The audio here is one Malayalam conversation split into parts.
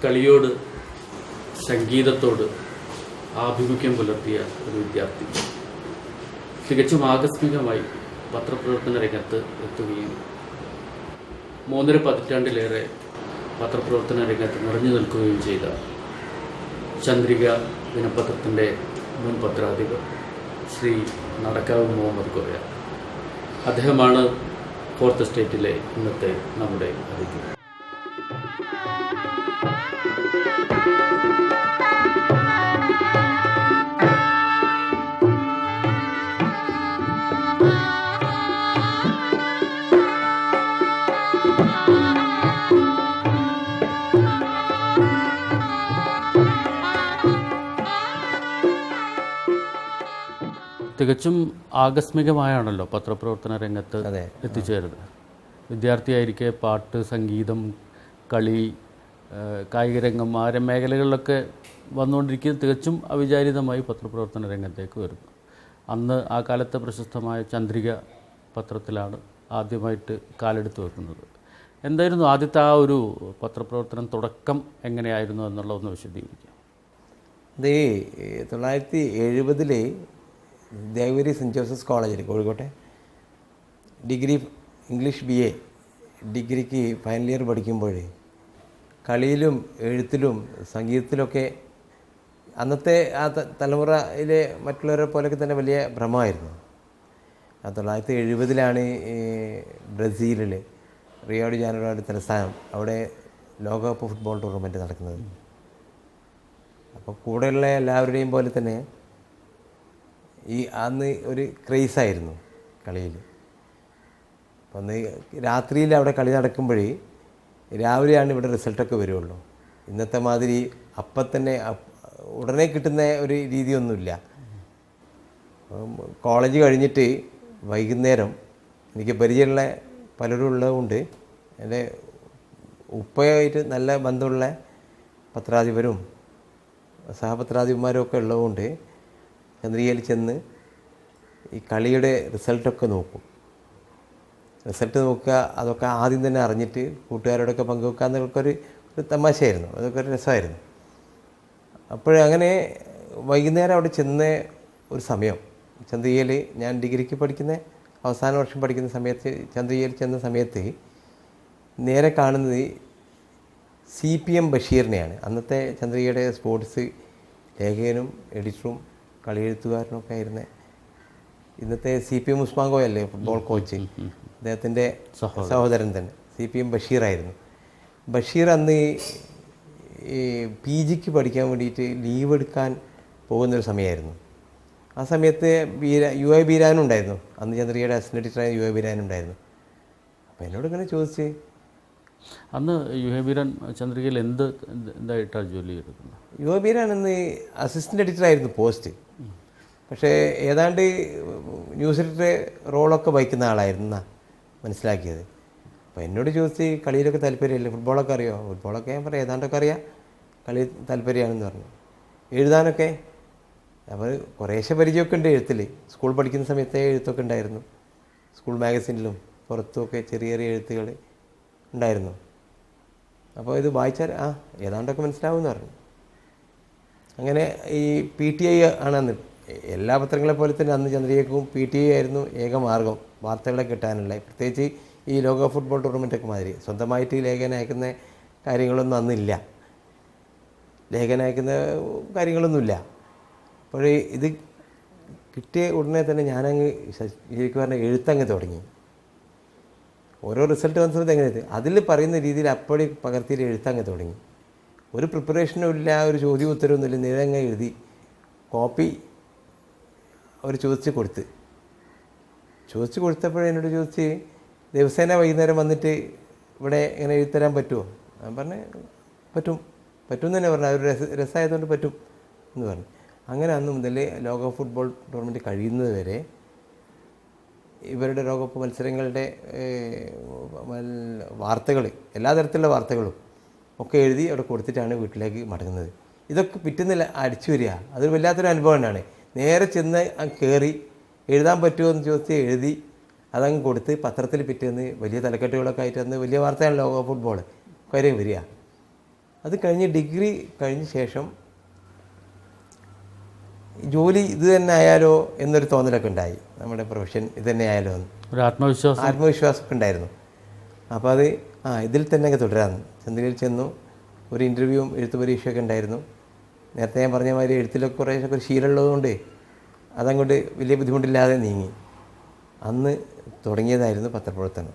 കളിയോട് സംഗീതത്തോട് ആഭിമുഖ്യം പുലർത്തിയ ഒരു വിദ്യാർത്ഥി തികച്ചും ആകസ്മികമായി പത്രപ്രവർത്തന രംഗത്ത് എത്തുകയും 3.5 പതിറ്റാണ്ടിലേറെ പത്രപ്രവർത്തന രംഗത്ത് നിറഞ്ഞു നിൽക്കുകയും ചെയ്ത ചന്ദ്രിക ദിനപത്രത്തിൻ്റെ മുൻ പത്രാധിപർ ശ്രീ നടക്കാവ് മുഹമ്മദ് കോയ. അദ്ദേഹമാണ് ഫോർത്ത് എസ്റ്റേറ്റിലെ ഇന്നത്തെ നമ്മുടെ അതിഥി. തികച്ചും ആകസ്മികമായാണല്ലോ പത്രപ്രവർത്തന രംഗത്ത് എത്തിച്ചേരുന്നത്. വിദ്യാർത്ഥിയായിരിക്കെ പാട്ട്, സംഗീതം, കളി, കായികരംഗം ആ മേഖലകളിലൊക്കെ വന്നുകൊണ്ടിരിക്കുന്നത് തികച്ചും അവിചാരിതമായി പത്രപ്രവർത്തന രംഗത്തേക്ക് വരുന്നു. അന്ന് ആ കാലത്തെ പ്രശസ്തമായ ചന്ദ്രിക പത്രത്തിലാണ് ആദ്യമായിട്ട് കാലെടുത്ത് വെക്കുന്നത്. എന്തായിരുന്നു ആദ്യത്തെ ആ ഒരു പത്രപ്രവർത്തനം, തുടക്കം എങ്ങനെയായിരുന്നു എന്നുള്ളതൊന്ന് വിശദീകരിക്കാം. ഇത് 1970 ദേവഗിരി സെൻറ്റ് ജോസഫ്സ് കോളേജിൽ കോഴിക്കോട്ടെ ഡിഗ്രി ഇംഗ്ലീഷ് BA ഡിഗ്രിക്ക് ഫൈനൽ ഇയർ പഠിക്കുമ്പോൾ കളിയിലും എഴുത്തിലും സംഗീതത്തിലൊക്കെ അന്നത്തെ ആ തലമുറയിലെ മറ്റുള്ളവരെ പോലെയൊക്കെ തന്നെ വലിയ ഭ്രമമായിരുന്നു. 1970 ബ്രസീലിൽ റിയോ ഡി ജാനൈറോ തലസ്ഥാനം അവിടെ ലോകകപ്പ് ഫുട്ബോൾ ടൂർണമെൻറ്റ് നടക്കുന്നത്. അപ്പോൾ കൂടെയുള്ള എല്ലാവരുടെയും പോലെ തന്നെ അന്ന് ഒരു ക്രേസായിരുന്നു കളിയിൽ. അപ്പം അന്ന് രാത്രിയിൽ അവിടെ കളി നടക്കുമ്പോഴേ രാവിലെയാണ് ഇവിടെ റിസൾട്ടൊക്കെ വരുള്ളൂ. ഇന്നത്തെ മാതിരി അപ്പം തന്നെ ഉടനെ കിട്ടുന്ന ഒരു രീതിയൊന്നുമില്ല. കോളേജ് കഴിഞ്ഞിട്ട് വൈകുന്നേരം എനിക്ക് പരിചയമുള്ള പലരും ഉള്ളതുകൊണ്ട് എൻ്റെ ഉപ്പയായിട്ട് നല്ല ബന്ധമുള്ള പത്രാധിപരും സഹപത്രാധിപന്മാരും ഒക്കെ ഉള്ളതുകൊണ്ട് ചന്ദ്രികയിൽ ചെന്ന് ഈ കളിയുടെ റിസൾട്ടൊക്കെ നോക്കും. റിസൾട്ട് നോക്കുക, അതൊക്കെ ആദ്യം തന്നെ അറിഞ്ഞിട്ട് കൂട്ടുകാരോടൊക്കെ പങ്കുവെക്കുക എന്നൊക്കെ ഒരു തമാശയായിരുന്നു. അതൊക്കെ ഒരു രസമായിരുന്നു. അപ്പോഴങ്ങനെ വൈകുന്നേരം അവിടെ ചെന്ന ഒരു സമയം ചന്ദ്രികയിൽ ഞാൻ ഡിഗ്രിക്ക് പഠിക്കുന്ന അവസാന വർഷം പഠിക്കുന്ന സമയത്ത് ചന്ദ്രികയിൽ ചെന്ന സമയത്ത് നേരെ കാണുന്നത് CPM ബഷീറിനെയാണ്. അന്നത്തെ ചന്ദ്രികയുടെ സ്പോർട്സ് ലേഖകനും എഡിറ്ററും കളിയെഴുത്തുകാരനൊക്കെ ആയിരുന്ന ഇന്നത്തെ CPM ഉസ്മാൻ കോയല്ലേ ഫുട്ബോൾ കോച്ച്, അദ്ദേഹത്തിൻ്റെ സഹോദരൻ തന്നെ CPM ബഷീറായിരുന്നു. ബഷീർ അന്ന് ഈ PGക്ക് പഠിക്കാൻ വേണ്ടിയിട്ട് ലീവ് എടുക്കാൻ പോകുന്നൊരു സമയമായിരുന്നു. ആ സമയത്ത് UA ബീരാനുണ്ടായിരുന്നു. അന്ന് ചന്ദ്രികയുടെ അസിസ്റ്റന്റ് എഡിറ്ററായ UA ബീരാനുണ്ടായിരുന്നു. അപ്പോൾ എന്നോട് ഇങ്ങനെ ചോദിച്ച്, അന്ന് UA ബീരാൻ ചന്ദ്രികയിൽ എന്തായിട്ടാണ് ജോലി എടുക്കുന്നത്? UA ബീരാൻ അന്ന് അസിസ്റ്റന്റ് എഡിറ്ററായിരുന്നു പോസ്റ്റ്. പക്ഷേ ഏതാണ്ട് ന്യൂസ് എഡിറ്റർ റോളൊക്കെ വഹിക്കുന്ന ആളായിരുന്നു മനസ്സിലാക്കിയത്. അപ്പോൾ എന്നോട് ചോദിച്ച് കളിയിലൊക്കെ താല്പര്യമല്ലേ, ഫുട്ബോളൊക്കെ അറിയോ? ഫുട്ബോളൊക്കെ ഞാൻ പറയാം ഏതാണ്ടൊക്കെ അറിയാം, കളി താല്പര്യമാണെന്ന് പറഞ്ഞു. എഴുതാനൊക്കെ അപ്പോൾ കുറേശ്ശെ പരിചയമൊക്കെ ഉണ്ട് എഴുത്തിൽ. സ്കൂൾ പഠിക്കുന്ന സമയത്തെ എഴുത്തൊക്കെ ഉണ്ടായിരുന്നു. സ്കൂൾ മാഗസിനിലും പുറത്തുമൊക്കെ ചെറിയ ചെറിയ എഴുത്തുകൾ ഉണ്ടായിരുന്നു. അപ്പോൾ ഇത് വായിച്ചാൽ ഏതാണ്ടൊക്കെ മനസ്സിലാവുമെന്ന് പറഞ്ഞു. അങ്ങനെ ഈ PTI ആണ് അന്ന് എല്ലാ പത്രങ്ങളെ പോലെ തന്നെ അന്ന് ചന്ദ്രികയ്ക്കും PTI ആയിരുന്നു ഏക മാർഗം വാർത്തകളെ കിട്ടാനുള്ള. പ്രത്യേകിച്ച് ഈ ലോക ഫുട്ബോൾ ടൂർണമെൻറ്റൊക്കെ മാതിരി സ്വന്തമായിട്ട് ലേഖനം അയക്കുന്ന കാര്യങ്ങളൊന്നും അന്നില്ല. ലേഖനം അയക്കുന്ന കാര്യങ്ങളൊന്നുമില്ല. അപ്പോൾ ഇത് കിട്ടിയ ഉടനെ തന്നെ ഞാനങ്ങ് ശരിക്കും പറഞ്ഞാൽ എഴുത്തങ്ങ് തുടങ്ങി. ഓരോ റിസൾട്ട് വന്ന സമയത്ത് എങ്ങനെ അതിൽ പറയുന്ന രീതിയിൽ അപ്പടി പകർത്തിയിട്ട് എഴുത്തങ്ങ് തുടങ്ങി. ഒരു പ്രിപ്പറേഷനും ഇല്ല, ഒരു ചോദ്യം ഉത്തരവൊന്നുമില്ല, നേരങ്ങ് എഴുതി കോപ്പി അവർ ചോദിച്ച് കൊടുത്തപ്പോഴേ എന്നോട് ചോദിച്ച് ദിവസേന വൈകുന്നേരം വന്നിട്ട് ഇവിടെ ഇങ്ങനെ എഴുതരാൻ പറ്റുമോ? ഞാൻ പറഞ്ഞു പറ്റും എന്ന് തന്നെ പറഞ്ഞു. അതൊരു രസമായതുകൊണ്ട് പറ്റും എന്ന് പറഞ്ഞു. അങ്ങനെ അന്ന് മുതൽ ലോക ഫുട്ബോൾ ടൂർണമെൻറ്റ് കഴിയുന്നത് വരെ ഇവരുടെ ലോകകപ്പ് മത്സരങ്ങളുടെ വാർത്തകൾ, എല്ലാ തരത്തിലുള്ള വാർത്തകളും ഒക്കെ എഴുതി അവിടെ കൊടുത്തിട്ടാണ് വീട്ടിലേക്ക് മടങ്ങുന്നത്. ഇതൊക്കെ പിറ്റുന്നില്ല അടിച്ചു വരിക. അതൊരു വല്ലാത്തൊരു അനുഭവം തന്നെയാണ്. നേരെ ചെന്ന് കയറി എഴുതാൻ പറ്റുമോ എന്ന് ചോദിച്ച് എഴുതി അതങ്ങ് കൊടുത്ത് പത്രത്തിൽ പിറ്റേന്ന് വലിയ തലക്കെട്ടുകളൊക്കെ ആയിട്ട് അന്ന് വലിയ വാർത്തയാണ് ലോക ഫുട്ബോൾ കാര്യം വരിക. അത് കഴിഞ്ഞ് ഡിഗ്രി കഴിഞ്ഞ ശേഷം ജോലി ഇത് തന്നെ ആയാലോ എന്നൊരു തോന്നലൊക്കെ ഉണ്ടായി. നമ്മുടെ പ്രൊഫഷൻ ഇത് തന്നെ ആയാലോ എന്ന് ഒരു ആത്മവിശ്വാസമൊക്കെ ഉണ്ടായിരുന്നു. അപ്പോൾ അത് ഇതിൽ തന്നെ തുടരാമെന്ന് ചന്ദ്രയിൽ ചെന്നു. ഒരു ഇൻ്റർവ്യൂവും എഴുത്ത് പരീക്ഷയൊക്കെ ഉണ്ടായിരുന്നു. നേരത്തെ ഞാൻ പറഞ്ഞ മാതിരി എഴുത്തിലൊക്കെ കുറേശ്ശൊക്കെ ഒരു ശീലമുള്ളതുകൊണ്ട് അതങ്ങോട്ട് വലിയ ബുദ്ധിമുട്ടില്ലാതെ നീങ്ങി. അന്ന് തുടങ്ങിയതായിരുന്നു പത്രപ്രവർത്തനം.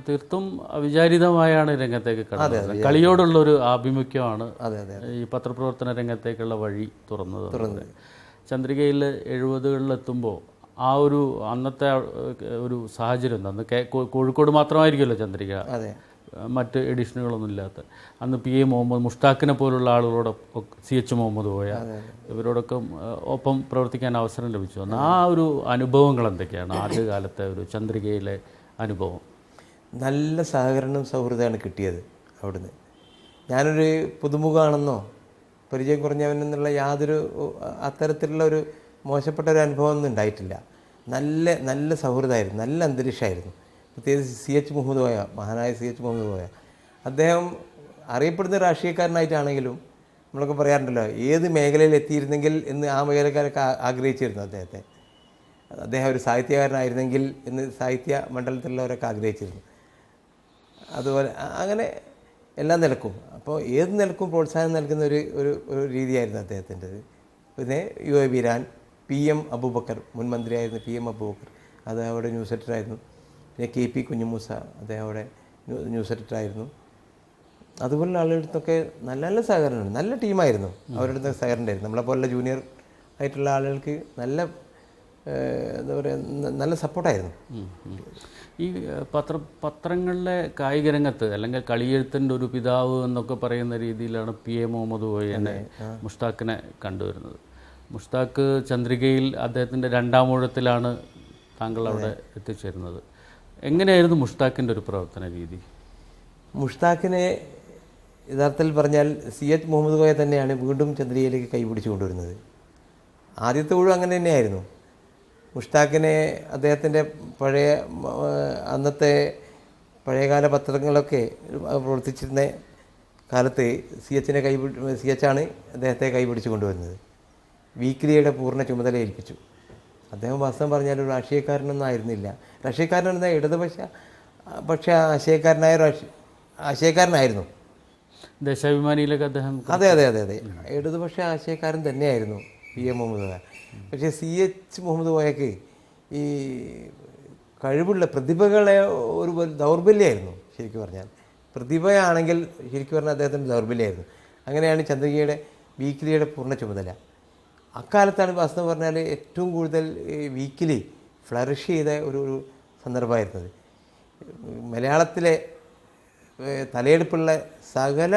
തീർത്തും അവിചാരിതമായാണ് രംഗത്തേക്ക് കടന്നത്. കളിയോടുള്ളൊരു ആഭിമുഖ്യമാണ് ഈ പത്രപ്രവർത്തന രംഗത്തേക്കുള്ള വഴി തുറന്നത്. ചന്ദ്രികയിൽ 70കളിലെത്തുമ്പോൾ ആ ഒരു അന്നത്തെ ഒരു സാഹചര്യം അന്ന് കോഴിക്കോട് മാത്രമായിരിക്കുമല്ലോ ചന്ദ്രിക, മറ്റ് എഡിഷനുകളൊന്നും ഇല്ലാത്ത. അന്ന് PA മുഹമ്മദ്, മുഷ്താഖിനെ പോലുള്ള ആളുകളോടൊപ്പം CH മുഹമ്മദ് പോയ ഇവരോടൊക്കെ ഒപ്പം പ്രവർത്തിക്കാൻ അവസരം ലഭിച്ചു. അന്ന് ആ ഒരു അനുഭവങ്ങൾ എന്തൊക്കെയാണ്? ആദ്യകാലത്തെ ഒരു ചന്ദ്രികയിലെ അനുഭവം. നല്ല സഹകരണം സൗഹൃദമാണ് കിട്ടിയത് അവിടുന്ന്. ഞാനൊരു പുതുമുഖമാണെന്നോ പരിചയം കുറഞ്ഞവനെന്നുള്ള യാതൊരു അത്തരത്തിലുള്ള ഒരു മോശപ്പെട്ട ഒരു അനുഭവമൊന്നും ഉണ്ടായിട്ടില്ല. നല്ല സൗഹൃദമായിരുന്നു, നല്ല അന്തരീക്ഷമായിരുന്നു. പ്രത്യേകിച്ച് CH മുഹമ്മദ് കോയ, മഹാനായ CH മുഹമ്മദ് കോയ, അദ്ദേഹം അറിയപ്പെടുന്ന രാഷ്ട്രീയക്കാരനായിട്ടാണെങ്കിലും നമ്മളൊക്കെ പറയാറുണ്ടല്ലോ ഏത് മേഖലയിൽ എത്തിയിരുന്നെങ്കിൽ എന്ന് ആ മേഖലക്കാരൊക്കെ ആഗ്രഹിച്ചിരുന്നു അദ്ദേഹത്തെ. അദ്ദേഹം ഒരു സാഹിത്യകാരനായിരുന്നെങ്കിൽ എന്ന് സാഹിത്യ മണ്ഡലത്തിലുള്ളവരൊക്കെ ആഗ്രഹിച്ചിരുന്നു. അതുപോലെ അങ്ങനെ എല്ലാ നിലക്കും, അപ്പോൾ ഏത് നിലക്കും പ്രോത്സാഹനം നൽകുന്ന ഒരു രീതിയായിരുന്നു അദ്ദേഹത്തിൻ്റെത്. പിന്നെ UA ബീരാൻ, PM അബൂബക്കർ, മുൻ മന്ത്രിയായിരുന്നു PM അബൂബക്കർ, അത് അവിടെ ന്യൂസ് എഡിറ്ററായിരുന്നു. പിന്നെ KP കുഞ്ഞുമൂസ, അദ്ദേഹം അവിടെ ന്യൂസ് എഡിറ്ററായിരുന്നു. അതുപോലുള്ള ആളുകളടുത്തൊക്കെ നല്ല സഹകരണമാണ്, നല്ല ടീമായിരുന്നു. അവരുടെ അടുത്ത് സഹകരണം ഉണ്ടായിരുന്നു. നമ്മളെപ്പോലുള്ള ജൂനിയർ ആയിട്ടുള്ള ആളുകൾക്ക് എന്താ പറയുക, നല്ല സപ്പോർട്ടായിരുന്നു. ഈ പത്രങ്ങളിലെ കായിക രംഗത്ത് അല്ലെങ്കിൽ കളിയെഴുത്തിൻ്റെ ഒരു പിതാവ് എന്നൊക്കെ പറയുന്ന രീതിയിലാണ് PA മുഹമ്മദ് കോയനെ, മുഷ്താഖിനെ കണ്ടുവരുന്നത്. മുഷ്താഖ് ചന്ദ്രികയിൽ അദ്ദേഹത്തിൻ്റെ 2ാം ഊഴത്തിലാണ് താങ്കൾ അവിടെ എത്തിച്ചേരുന്നത്. എങ്ങനെയായിരുന്നു മുഷ്താഖിൻ്റെ ഒരു പ്രവർത്തന രീതി? മുഷ്താഖിനെ യഥാർത്ഥത്തിൽ പറഞ്ഞാൽ CH മുഹമ്മദ് കോയ തന്നെയാണ് വീണ്ടും ചന്ദ്രികയിലേക്ക് കൈപിടിച്ചു കൊണ്ടുവരുന്നത്. ആദ്യത്തെ ഊഴം അങ്ങനെ തന്നെയായിരുന്നു. മുഷ്താഖിനെ അദ്ദേഹത്തിൻ്റെ അന്നത്തെ പഴയകാല പത്രങ്ങളൊക്കെ പ്രവർത്തിച്ചിരുന്ന കാലത്ത് CH ആണ് അദ്ദേഹത്തെ കൈപിടിച്ചു കൊണ്ടുവരുന്നത്. വീക്കിലിയുടെ പൂർണ്ണ ചുമതല ഏൽപ്പിച്ചു. അദ്ദേഹം വാസ്തവം പറഞ്ഞാൽ ഒരു രാഷ്ട്രീയക്കാരനൊന്നും ആയിരുന്നില്ല. രാഷ്ട്രീയക്കാരനെന്ന പക്ഷേ ആശയക്കാരനായിരുന്നു. ദേശാഭിമാനിയിലൊക്കെ അദ്ദേഹം അതെ ഇടതുപക്ഷ ആശയക്കാരൻ തന്നെയായിരുന്നു PM മുഹമ്മദ് കോയ. പക്ഷേ CH മുഹമ്മദ് കോയക്ക് ഈ കഴിവുള്ള പ്രതിഭകളെ ഒരു ദൗർബല്യമായിരുന്നു. ശരിക്കും പറഞ്ഞാൽ പ്രതിഭയാണെങ്കിൽ ശരിക്കും പറഞ്ഞാൽ അദ്ദേഹത്തിൻ്റെ ദൗർബല്യമായിരുന്നു. അങ്ങനെയാണ് ചന്ദ്രികയുടെ വീക്കിലിയുടെ പൂർണ്ണ ചുമതല. അക്കാലത്താണ് വാസ്തവം പറഞ്ഞാൽ ഏറ്റവും കൂടുതൽ വീക്കിലി ഫ്ലറിഷ് ചെയ്ത ഒരു സന്ദർഭമായിരുന്നത്. മലയാളത്തിലെ തലയെടുപ്പുള്ള സകല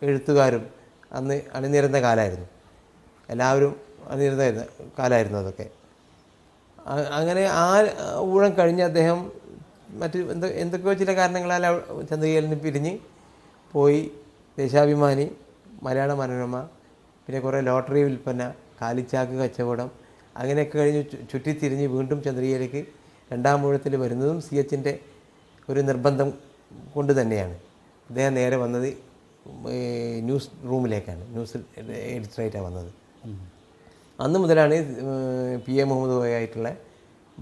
എഴുത്തുകാരും അന്ന് അണിനിരന്ന കാലമായിരുന്നു. എല്ലാവരും അണിനിരന്ന കാലമായിരുന്നു അതൊക്കെ. അങ്ങനെ ആ ഊഴം കഴിഞ്ഞ് അദ്ദേഹം എന്തൊക്കെയോ ചില കാരണങ്ങളാൽ ചന്ദ്രികയിൽ നിന്ന് പിരിഞ്ഞ് പോയി. ദേശാഭിമാനി, മലയാള മനോരമ, പിന്നെ കുറേ ലോട്ടറി വിൽപ്പന, കാലിച്ചാക്ക് കച്ചവടം, അങ്ങനെയൊക്കെ കഴിഞ്ഞ് ചുറ്റിത്തിരിഞ്ഞ് വീണ്ടും ചന്ദ്രികയിലേക്ക് 2ാം ഊഴത്തിൽ വരുന്നതും CHൻ്റെ ഒരു നിർബന്ധം കൊണ്ട് തന്നെയാണ്. അദ്ദേഹം നേരെ വന്നത് ന്യൂസ് റൂമിലേക്കാണ്, ന്യൂസ് എഡിറ്ററായിട്ടാണ് വന്നത്. അന്ന് മുതലാണ് PA മുഹമ്മദ് കോയായിട്ടുള്ള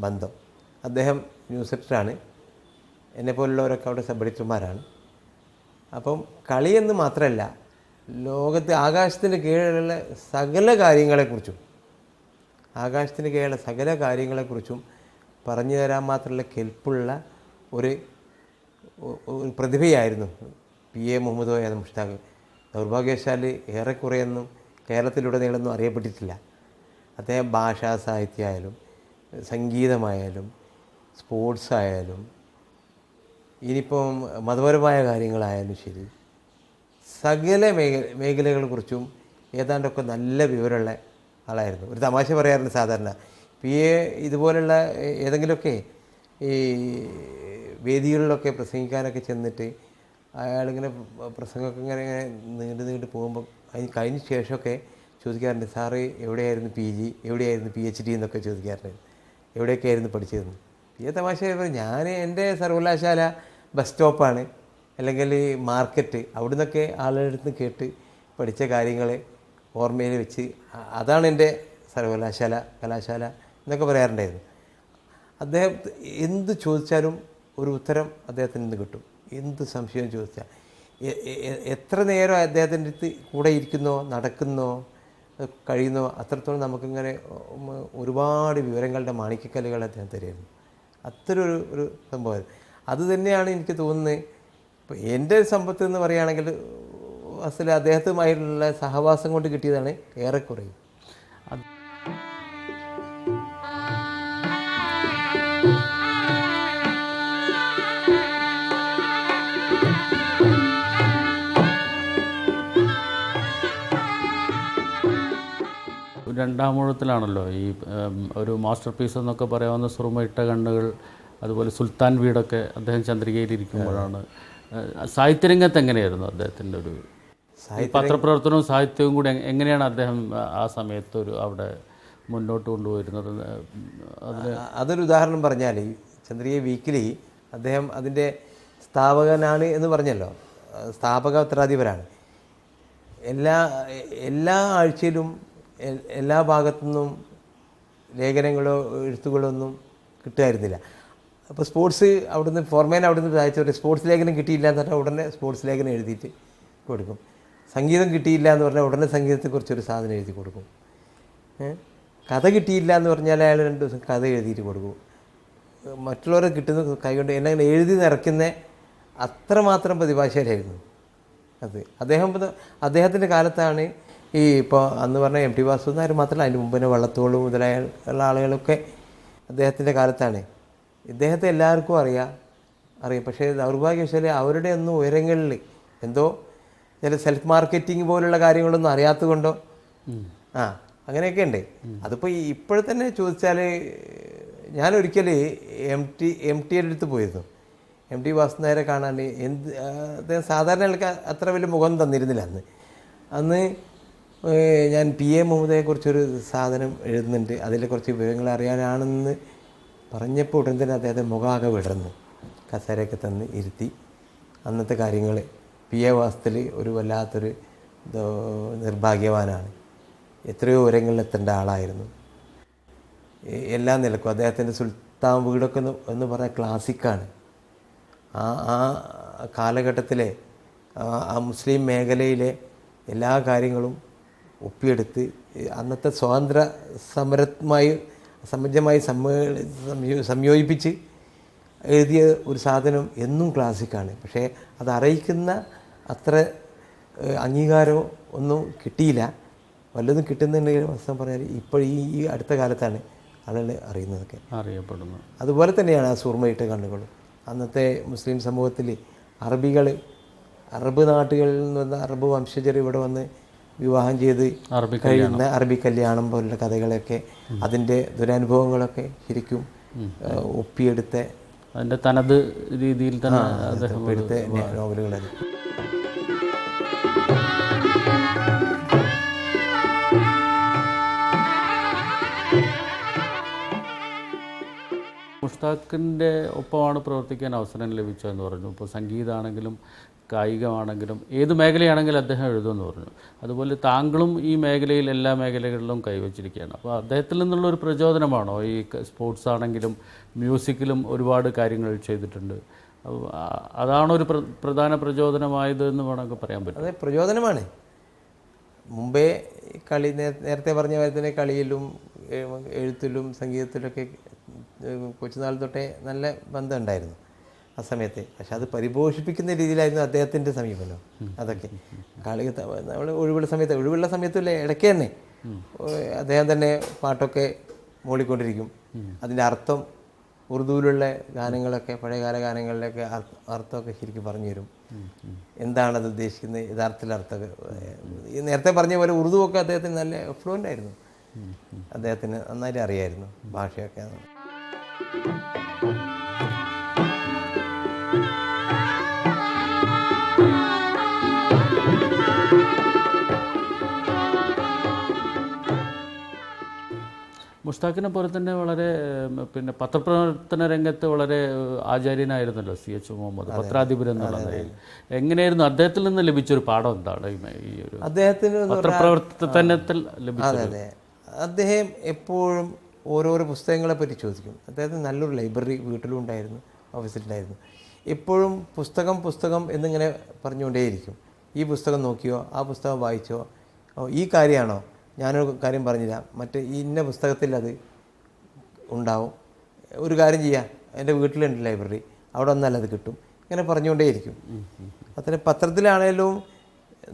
ബന്ധം. അദ്ദേഹം ന്യൂസ് എഡിറ്ററാണ്, എന്നെപ്പോലുള്ളവരൊക്കെ അവിടെ സബ് എഡിറ്റർമാരാണ്. അപ്പം കളിയെന്ന് മാത്രമല്ല, ലോകത്ത് ആകാശത്തിന് കീഴിലുള്ള സകല കാര്യങ്ങളെക്കുറിച്ചും പറഞ്ഞു തരാൻ മാത്രമുള്ള കെൽപ്പുള്ള ഒരു പ്രതിഭയായിരുന്നു PA മുഹമ്മദ് കോയ മുഷ്താഖ്. ദൗർഭാഗ്യവശാൽ ഏറെക്കുറെയൊന്നും കേരളത്തിലുടനീളൊന്നും അറിയപ്പെട്ടിട്ടില്ല. അദ്ദേഹം ഭാഷാ സാഹിത്യമായാലും സംഗീതമായാലും സ്പോർട്സായാലും ഇനിയിപ്പം മതപരമായ കാര്യങ്ങളായാലും ശരി, സകല മേഖലകളെക്കുറിച്ചും ഏതാണ്ടൊക്കെ നല്ല വിവരമുള്ള ആളായിരുന്നു. ഒരു തമാശ പറയാറുണ്ട് സാധാരണ, PA ഇതുപോലുള്ള ഏതെങ്കിലുമൊക്കെ ഈ വേദികളിലൊക്കെ പ്രസംഗിക്കാനൊക്കെ ചെന്നിട്ട് അയാളിങ്ങനെ പ്രസംഗമൊക്കെ ഇങ്ങനെ നീണ്ട് പോകുമ്പോൾ അതിന് കഴിഞ്ഞ ശേഷമൊക്കെ ചോദിക്കാറുണ്ട്, സാറ് എവിടെയായിരുന്നു PG, എവിടെയായിരുന്നു PhD എന്നൊക്കെ ചോദിക്കാറുണ്ട്, എവിടെയൊക്കെ ആയിരുന്നു പഠിച്ചതെന്ന്. PA തമാശ ഞാൻ എൻ്റെ സർവകലാശാല ബസ് സ്റ്റോപ്പാണ്, അല്ലെങ്കിൽ മാർക്കറ്റ്, അവിടെ നിന്നൊക്കെ ആളുകളുടെ അടുത്ത് കേട്ട് പഠിച്ച കാര്യങ്ങൾ ഓർമ്മയിൽ വെച്ച് അതാണ് എൻ്റെ കലാശാല എന്നൊക്കെ പറയാറുണ്ടായിരുന്നു. അദ്ദേഹം എന്ത് ചോദിച്ചാലും ഒരു ഉത്തരം അദ്ദേഹത്തിന് നിന്ന് കിട്ടും. എന്ത് സംശയം ചോദിച്ചാൽ എത്ര നേരം അദ്ദേഹത്തിൻ്റെ അടുത്ത് കൂടെ ഇരിക്കുന്നോ നടക്കുന്നോ കഴിയുന്നോ അത്രത്തോളം നമുക്കിങ്ങനെ ഒരുപാട് വിവരങ്ങളുടെ മാണിക്യക്കല്ലുകൾ അദ്ദേഹം തരുമായിരുന്നു. അത്തരം ഒരു സംഭവം. അത് തന്നെയാണ് എനിക്ക് തോന്നുന്നത്. ഇപ്പോൾ എൻ്റെ സമ്പത്ത് എന്ന് പറയുകയാണെങ്കിൽ അസല് അദ്ദേഹത്തുമായിട്ടുള്ള സഹവാസം കൊണ്ട് കിട്ടിയതാണ് ഏറെക്കുറെ. രണ്ടാമൂഴത്തിലാണല്ലോ ഈ ഒരു മാസ്റ്റർ പീസ് എന്നൊക്കെ പറയാവുന്ന സുറുമയിട്ട കണ്ണുകൾ, അതുപോലെ സുൽത്താൻ വീടൊക്കെ അദ്ദേഹം ചന്ദ്രികയിലിരിക്കുമ്പോഴാണ്. സാഹിത്യരംഗത്ത് എങ്ങനെയായിരുന്നു അദ്ദേഹത്തിൻ്റെ ഒരു പത്രപ്രവർത്തനവും സാഹിത്യവും കൂടി എങ്ങനെയാണ് അദ്ദേഹം ആ സമയത്ത് അവിടെ മുന്നോട്ട് കൊണ്ടുപോയിരുന്നത്? അതൊരു ഉദാഹരണം പറഞ്ഞാൽ ചന്ദ്രിക വീക്കിലി അദ്ദേഹം അതിൻ്റെ സ്ഥാപകനാണ് എന്ന് പറഞ്ഞല്ലോ, സ്ഥാപക പത്രാധിപരാണ്. എല്ലാ ആഴ്ചയിലും എല്ലാ ഭാഗത്തു നിന്നും ലേഖനങ്ങളോ എഴുത്തുകളോ ഒന്നും കിട്ടുമായിരുന്നില്ല. അപ്പോൾ സ്പോർട്സ് അവിടുന്ന് ഫോർമാൻ അവിടുന്ന് അയച്ചവരെ സ്പോർട്സ് ലേഖനം കിട്ടിയില്ല എന്ന് പറഞ്ഞാൽ ഉടനെ സ്പോർട്സ് ലേഖനം എഴുതിയിട്ട് കൊടുക്കും. സംഗീതം കിട്ടിയില്ല എന്ന് പറഞ്ഞാൽ ഉടനെ സംഗീതത്തെക്കുറിച്ചൊരു സാധനം എഴുതി കൊടുക്കും. കഥ കിട്ടിയില്ല എന്ന് പറഞ്ഞാൽ അയാൾ 2 ദിവസം കഥ എഴുതിയിട്ട് കൊടുക്കും. മറ്റുള്ളവരെ കിട്ടുന്ന കൈകൊണ്ട് എന്നെ എഴുതി നിറയ്ക്കുന്ന അത്രമാത്രം പ്രതിഭാശാലിയായിരുന്നു അത്. അദ്ദേഹത്തിൻ്റെ കാലത്താണ് ഈ ഇപ്പോൾ അന്ന് പറഞ്ഞ MT വാസുദേവൻ മാത്രമല്ല, അതിന് മുമ്പിനെ വള്ളത്തോൾ മുതലായ ഉള്ള ആളുകളൊക്കെ അദ്ദേഹത്തിൻ്റെ കാലത്താണ്. ഇദ്ദേഹത്തെ എല്ലാവർക്കും അറിയാം. പക്ഷേ ദൗർഭാഗ്യവശാൽ അവരുടെ ഒന്നും ഉയരങ്ങളിൽ എന്തോ ചില സെൽഫ് മാർക്കറ്റിംഗ് പോലുള്ള കാര്യങ്ങളൊന്നും അറിയാത്തത് കൊണ്ടോ അങ്ങനെയൊക്കെ ഉണ്ട്. അതിപ്പോൾ ഇപ്പോഴെ തന്നെ ചോദിച്ചാൽ ഞാനൊരിക്കൽ MT അടുത്ത് പോയിരുന്നു. MT വാസുദേവനെ കാണാൻ. അദ്ദേഹം സാധാരണ ആൾക്ക് അത്ര വലിയ മുഖം തന്നിരുന്നില്ല അന്ന്. ഞാൻ PA മുഹമ്മദിനെക്കുറിച്ചൊരു സാധനം എഴുതുന്നുണ്ട്, അതിലെ കുറച്ച് വിവരങ്ങൾ അറിയാനാണെന്ന് പറഞ്ഞപ്പോൾ ഉടൻ തന്നെ അദ്ദേഹത്തെ മുഖാകെ വിടർന്ന് കസേരയൊക്കെ തന്ന് ഇരുത്തി. അന്നത്തെ കാര്യങ്ങൾ PA വാസ്തവത്തിൽ ഒരു വല്ലാത്തൊരു നിർഭാഗ്യവാനാണ്. എത്രയോ ഉയരങ്ങളിലെത്തേണ്ട ആളായിരുന്നു എല്ലാ നിലക്കും. അദ്ദേഹത്തിൻ്റെ സുൽത്താൻ വീടൊക്കെ എന്ന് പറഞ്ഞാൽ ക്ലാസിക്കാണ്. ആ കാലഘട്ടത്തിലെ ആ മുസ്ലിം മേഖലയിലെ എല്ലാ കാര്യങ്ങളും ഒപ്പിയെടുത്ത് അന്നത്തെ സ്വാതന്ത്ര്യ സമരവുമായി സംയോജിപ്പിച്ച് എഴുതിയ ഒരു സാധനം എന്നും ക്ലാസിക്കാണ്. പക്ഷേ അത് അറിയിക്കുന്ന അത്ര അംഗീകാരമോ ഒന്നും കിട്ടിയില്ല. വല്ലതും കിട്ടുന്നുണ്ടെങ്കിൽ വസ്തുത പറഞ്ഞാൽ ഇപ്പോൾ ഈ അടുത്ത കാലത്താണ് ആളുകൾ അറിയുന്നതൊക്കെ അറിയപ്പെടുന്നു. അതുപോലെ തന്നെയാണ് ആ സുർമയിട്ട കണ്ണുകളും. അന്നത്തെ മുസ്ലിം സമൂഹത്തിൽ അറബ് നാട്ടുകളിൽ നിന്ന് വന്ന അറബ് വംശജർ ഇവിടെ വന്ന് വിവാഹം ചെയ്ത് കഴിയുന്ന അറബി കല്യാണം പോലുള്ള കഥകളൊക്കെ അതിൻ്റെ ദുരനുഭവങ്ങളൊക്കെ ശരിക്കും ഒപ്പിയെടുത്ത അതിൻ്റെ തനത് രീതിയിൽ തന്നെ എടുത്ത നോവലുകളത്. മുഷ്താഖിൻ്റെ ഒപ്പമാണ് പ്രവർത്തിക്കാൻ അവസരം ലഭിച്ചതെന്ന് പറഞ്ഞു. ഇപ്പോൾ സംഗീതമാണെങ്കിലും കായികമാണെങ്കിലും ഏത് മേഖലയാണെങ്കിലും അദ്ദേഹം എഴുതുമെന്ന് പറഞ്ഞു. അതുപോലെ താങ്കളും ഈ മേഖലയിൽ എല്ലാ മേഖലകളിലും കൈവച്ചിരിക്കുകയാണ്. അപ്പോൾ അദ്ദേഹത്തിൽ നിന്നുള്ളൊരു പ്രചോദനമാണോ ഈ സ്പോർട്സ് ആണെങ്കിലും മ്യൂസിക്കിലും ഒരുപാട് കാര്യങ്ങൾ ചെയ്തിട്ടുണ്ട്? അതാണോ ഒരു പ്രധാന പ്രചോദനമായത് എന്ന് വേണമെങ്കിൽ പറയാൻ പറ്റും? അതെ, പ്രചോദനമാണ്. മുമ്പേ കളി നേരത്തെ പറഞ്ഞ പോലെ തന്നെ കളിയിലും എഴുത്തിലും സംഗീതത്തിലൊക്കെ കൊച്ചുനാൾ തൊട്ടേ നല്ല ബന്ധം ഉണ്ടായിരുന്നു ആ സമയത്ത്. പക്ഷെ അത് പരിപോഷിപ്പിക്കുന്ന രീതിയിലായിരുന്നു അദ്ദേഹത്തിൻ്റെ സമീപനം. അതൊക്കെ കളി നമ്മൾ ഒഴിവുള്ള സമയത്തുള്ള ഇടയ്ക്ക് തന്നെ അദ്ദേഹം തന്നെ പാട്ടൊക്കെ മൂളിക്കൊണ്ടിരിക്കും. അതിൻ്റെ അർത്ഥം ഉറുദുവിലുള്ള ഗാനങ്ങളൊക്കെ പഴയകാല ഗാനങ്ങളിലൊക്കെ അർത്ഥമൊക്കെ ശരിക്കും പറഞ്ഞു തരും. എന്താണത് ഉദ്ദേശിക്കുന്നത് യഥാർത്ഥത്തിൽ അർത്ഥമൊക്കെ. ഈ നേരത്തെ പറഞ്ഞ പോലെ ഉറുദുവൊക്കെ അദ്ദേഹത്തിന് നല്ല ഫ്ലുവൻ്റ് ആയിരുന്നു. അദ്ദേഹത്തിന് നന്നായിട്ട് അറിയായിരുന്നു ഭാഷയൊക്കെ. മുഷ്താഖിനെ പോലെ തന്നെ വളരെ പിന്നെ പത്രപ്രവർത്തന രംഗത്ത് വളരെ ആചാര്യനായിരുന്നല്ലോ CH മുഹമ്മദ്, പത്രാധിപർ എന്നുള്ള നിലയിൽ. എങ്ങനെയായിരുന്നു അദ്ദേഹത്തിൽ നിന്ന് ലഭിച്ചൊരു പാഠം എന്താണ് ഈ ഒരു അദ്ദേഹത്തിന് പത്രപ്രവർത്തനത്തിൽ ലഭിച്ചത്? അതെ, അദ്ദേഹം എപ്പോഴും ഓരോരോ പുസ്തകങ്ങളെ പറ്റി ചോദിക്കും. അദ്ദേഹത്തിന് നല്ലൊരു ലൈബ്രറി വീട്ടിലും ഉണ്ടായിരുന്നു, ഓഫീസിലുണ്ടായിരുന്നു. എപ്പോഴും പുസ്തകം എന്നിങ്ങനെ പറഞ്ഞുകൊണ്ടേയിരിക്കും. ഈ പുസ്തകം നോക്കിയോ, ആ പുസ്തകം വായിച്ചോ, ഈ കാര്യമാണോ, ഞാനൊരു കാര്യം പറഞ്ഞില്ല, മറ്റേ ഇന്ന പുസ്തകത്തിൽ അത് ഉണ്ടാവും, ഒരു കാര്യം ചെയ്യാം, എൻ്റെ വീട്ടിലുണ്ട് ലൈബ്രറി, അവിടെ വന്നാൽ അത് കിട്ടും, ഇങ്ങനെ പറഞ്ഞുകൊണ്ടേയിരിക്കും. അത്ര പത്രത്തിലാണേലും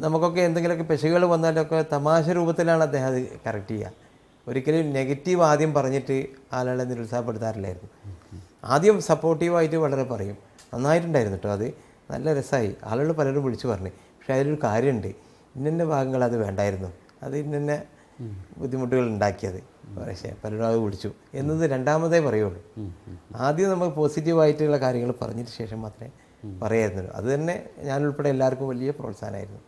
നമുക്കൊക്കെ എന്തെങ്കിലുമൊക്കെ പെശകുകൾ വന്നാലൊക്കെ തമാശ രൂപത്തിലാണ് അദ്ദേഹം അത് കറക്റ്റ് ചെയ്യുക. ഒരിക്കലും നെഗറ്റീവ് ആദ്യം പറഞ്ഞിട്ട് ആളുകളെ നിരുത്സാഹപ്പെടുത്താറില്ലായിരുന്നു. ആദ്യം സപ്പോർട്ടീവായിട്ട് വളരെ പറയും. നന്നായിട്ടുണ്ടായിരുന്നു കേട്ടോ, അത് നല്ല രസമായി. ആളുകൾ പലരും വിളിച്ചു പറഞ്ഞു, പക്ഷേ അതിലൊരു കാര്യമുണ്ട്, ഇന്ന ഭാഗങ്ങൾ അത് വേണ്ടായിരുന്നു, അത് ഇന്ന ബുദ്ധിമുട്ടുകൾ ഉണ്ടാക്കിയത്, പക്ഷേ പലരും അത് വിളിച്ചു എന്നത് രണ്ടാമതേ പറയുള്ളൂ. ആദ്യം നമുക്ക് പോസിറ്റീവായിട്ടുള്ള കാര്യങ്ങൾ പറഞ്ഞിട്ട് ശേഷം മാത്രമേ പറയായിരുന്നുള്ളൂ. അത് തന്നെ ഞാനുൾപ്പെടെ എല്ലാവർക്കും വലിയ പ്രോത്സാഹനമായിരുന്നു.